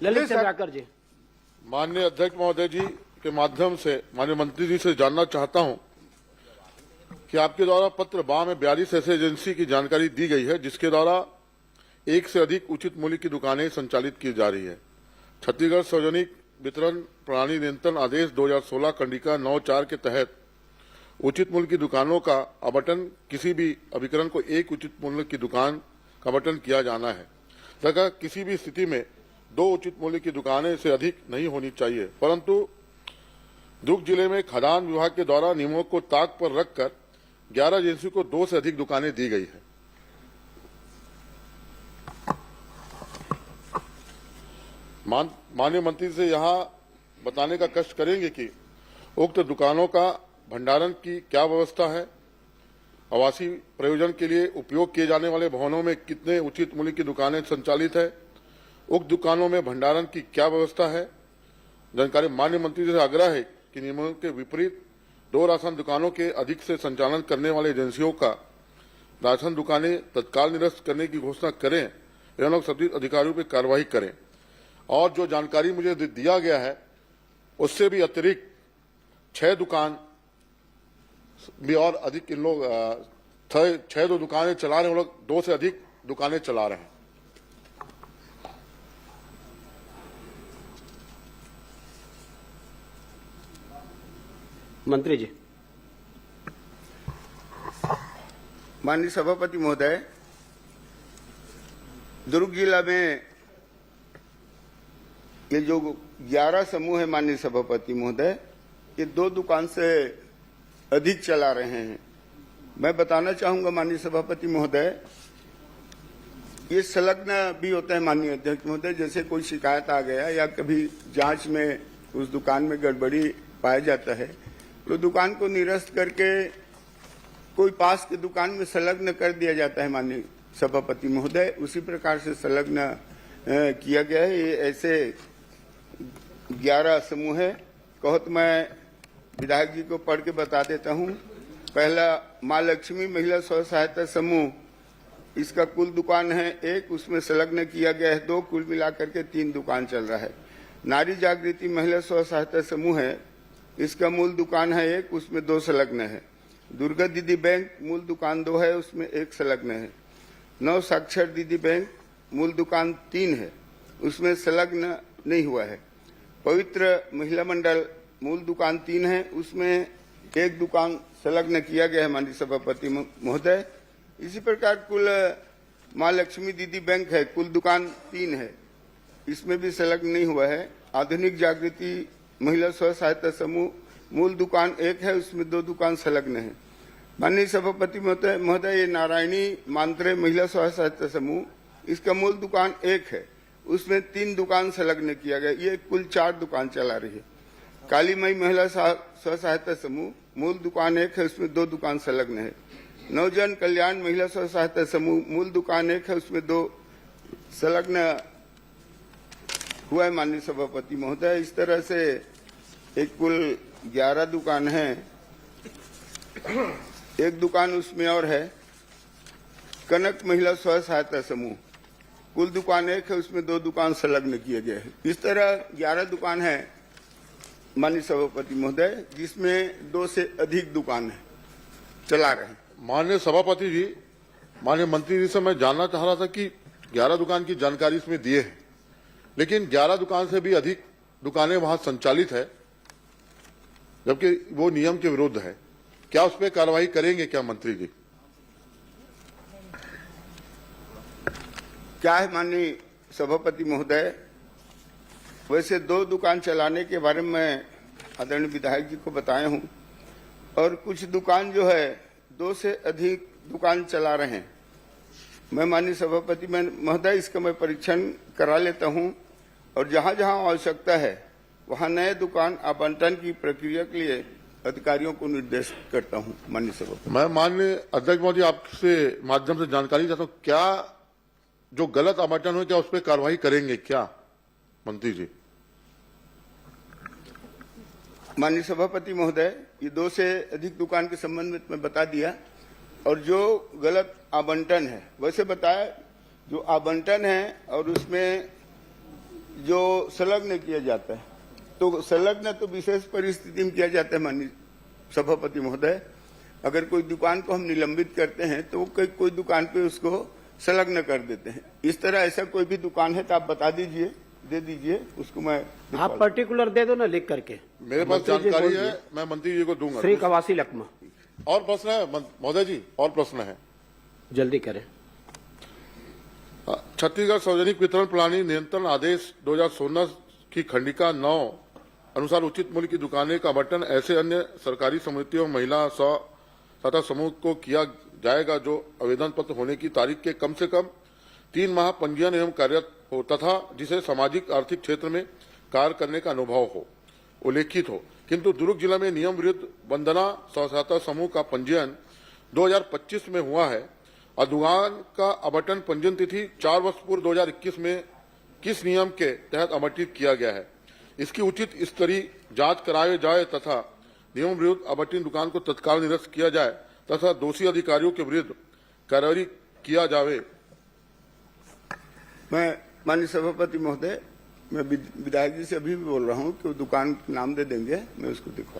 ललित चंद्राकर जी। माननीय अध्यक्ष महोदय जी के माध्यम से माननीय मंत्री जी से जानना चाहता हूं कि आपके द्वारा पत्र 12 में 42 ऐसे एजेंसी की जानकारी दी गई है जिसके द्वारा एक से अधिक उचित मूल्य की दुकानें संचालित की जा रही है। छत्तीसगढ़ सार्वजनिक वितरण प्रणाली नियंत्रण आदेश 2016 कंडिका 9(4) के तहत उचित मूल्य की दुकानों का आवंटन किसी भी अभिकरण को एक उचित मूल्य की दुकान का आवंटन किया जाना है तथा किसी भी स्थिति में 2 उचित मूल्य की दुकानें से अधिक नहीं होनी चाहिए। परंतु दुर्ग जिले में खदान विभाग के द्वारा नियमों को ताक पर रखकर 11 एजेंसी को 2 से अधिक दुकानें दी गई है। माननीय मंत्री से यहां बताने का कष्ट करेंगे कि उक्त दुकानों का भंडारण की क्या व्यवस्था है, आवासीय प्रयोजन के लिए उपयोग किए जाने वाले भवनों में कितने उचित मूल्य की दुकानें संचालित है, उक्त दुकानों में भंडारण की क्या व्यवस्था है। जानकारी माननीय मंत्री से आग्रह है कि नियमों के विपरीत 2 राशन दुकानों के अधिक से संचालन करने वाले एजेंसियों का राशन दुकानें तत्काल निरस्त करने की घोषणा करें एवं सभी अधिकारियों पर कार्रवाई करें। और जो जानकारी मुझे दिया गया है उससे भी अतिरिक्त 6 दुकान भी और अधिक इन लोग 6 दुकानें चला रहे हैं, लोग 2 से अधिक दुकानें चला रहे हैं। मंत्री जी। माननीय सभापति महोदय, दुर्ग जिला में ये जो 11 समूह है माननीय सभापति महोदय, ये 2 दुकान से अधिक चला रहे हैं। मैं बताना चाहूंगा माननीय सभापति महोदय, ये संलग्न भी होता है माननीय अध्यक्ष महोदय। जैसे कोई शिकायत आ गया या कभी जांच में उस दुकान में गड़बड़ी पाया जाता है तो दुकान को निरस्त करके कोई पास की दुकान में संलग्न कर दिया जाता है माननीय सभापति महोदय। उसी प्रकार से संलग्न किया गया है। ये ऐसे 11 समूह है। कहो तो मैं विधायक जी को पढ़ के बता देता हूं। पहला मां लक्ष्मी महिला स्व सहायता समूह, इसका कुल दुकान है 1, उसमें संलग्न किया गया है 2, कुल मिलाकर के 3 दुकान चल रहा है। नारी जागृति महिला स्व सहायता समूह है, इसका मूल दुकान है 1, उसमें 2 संलग्न है। दुर्गा दीदी बैंक मूल दुकान 2 है, उसमें 1 संलग्न है। नव साक्षर दीदी बैंक मूल दुकान 3 है, उसमें संलग्न नहीं हुआ है। पवित्र महिला मंडल मूल दुकान 3 है, उसमें 1 दुकान संलग्न किया गया है माननीय सभापति महोदय। इसी प्रकार कुल मां लक्ष्मी दीदी बैंक है, कुल दुकान 3 है, इसमें भी संलग्न नहीं हुआ है। आधुनिक जागृति महिला स्व सहायता समूह मूल दुकान 1 है, उसमें 2 दुकान संलग्न है। माननीय सभापति महोदय, ये नारायणी मांत्रे महिला स्व सहायता समूह, इसका मूल दुकान 1 है, उसमें 3 दुकान संलग्न किया गया, ये कुल 4 दुकान चला रही है। काली मई महिला स्व सहायता समूह मूल दुकान 1 है, उसमें 2 दुकान संलग्न है। नवजन कल्याण महिला स्व सहायता समूह मूल दुकान 1 है, उसमें 2 संलग्न हुआ है माननीय सभापति महोदय। इस तरह से एक कुल 11 दुकान है। एक दुकान उसमें और है कनक महिला स्व सहायता समूह, कुल दुकान 1 है, उसमें 2 दुकान संलग्न किए गए हैं। इस तरह 11 दुकान है माननीय सभापति महोदय, जिसमें 2 से अधिक दुकान है चला रहे हैं। माननीय सभापति जी, माननीय मंत्री जी से मैं जानना चाह रहा था कि 11 दुकान की जानकारी इसमें दिए है, लेकिन 11 दुकान से भी अधिक दुकानें वहां संचालित है, जबकि वो नियम के विरुद्ध है। क्या उस पर कार्रवाई करेंगे क्या मंत्री जी? क्या है माननीय सभापति महोदय, वैसे 2 दुकान चलाने के बारे में मैं आदरणीय विधायक जी को बताया हूं, और कुछ दुकान जो है 2 से अधिक दुकान चला रहे हैं। मैं माननीय सभापति महोदय, इसका मैं परीक्षण करा लेता हूं, और जहां जहां आवश्यकता है वहां नए दुकान आवंटन की प्रक्रिया के लिए अधिकारियों को निर्देश करता हूं। माननीय सभापति, मैं माननीय अध्यक्ष महोदय आपसे माध्यम से जानकारी चाहता हूं, क्या जो गलत आवंटन हो क्या उस पर कार्रवाई करेंगे क्या मंत्री जी? माननीय सभापति महोदय, ये 2 से अधिक दुकान के संबंध में मैं बता दिया, और जो गलत आवंटन है वैसे बताया, जो आवंटन है और उसमें जो संलग्न किया जाता है, तो संलग्न तो विशेष परिस्थिति में किया जाता है माननीय सभापति महोदय। अगर कोई दुकान को हम निलंबित करते हैं तो कोई दुकान पे उसको संलग्न कर देते हैं। इस तरह ऐसा कोई भी दुकान है तो आप बता दीजिए, दे दीजिए उसको, मैं आप पर्टिकुलर दे दो ना लिख करके। मेरे पास जानकारी है, मैं मंत्री जी को दूंगा। श्री कवासी लकमा, और प्रश्न है महोदय जी? और प्रश्न है? जल्दी करें। छत्तीसगढ़ सार्वजनिक वितरण प्रणाली नियंत्रण आदेश 2016 की खंडिका 9 अनुसार उचित मूल्य की दुकानें का आवंटन ऐसे अन्य सरकारी समितियों महिला सहायता समूह को किया जाएगा जो आवेदन पत्र होने की तारीख के कम से कम 3 माह पंजीयन एवं कार्यरत हो तथा जिसे सामाजिक आर्थिक क्षेत्र में कार्य करने का अनुभव हो, उल्लेखित हो। किंतु दुर्ग जिला में नियम विरुद्ध वंदना सहायता समूह का पंजीयन 2025 में हुआ है और दुकान का आवंटन पंजीयन तिथि 4 वर्ष पूर्व 2021 में किस नियम के तहत आवंटित किया गया है, इसकी उचित स्तरीय जांच कराई जाए तथा नियम विरुद्ध आवंटित दुकान को तत्काल निरस्त किया जाए तथा दोषी अधिकारियों के विरुद्ध कार्रवाई किया जाए। मैं माननीय सभापति महोदय, मैं विधायक जी से अभी भी बोल रहा हूं कि वो दुकान नाम दे देंगे, मैं उसको दिखा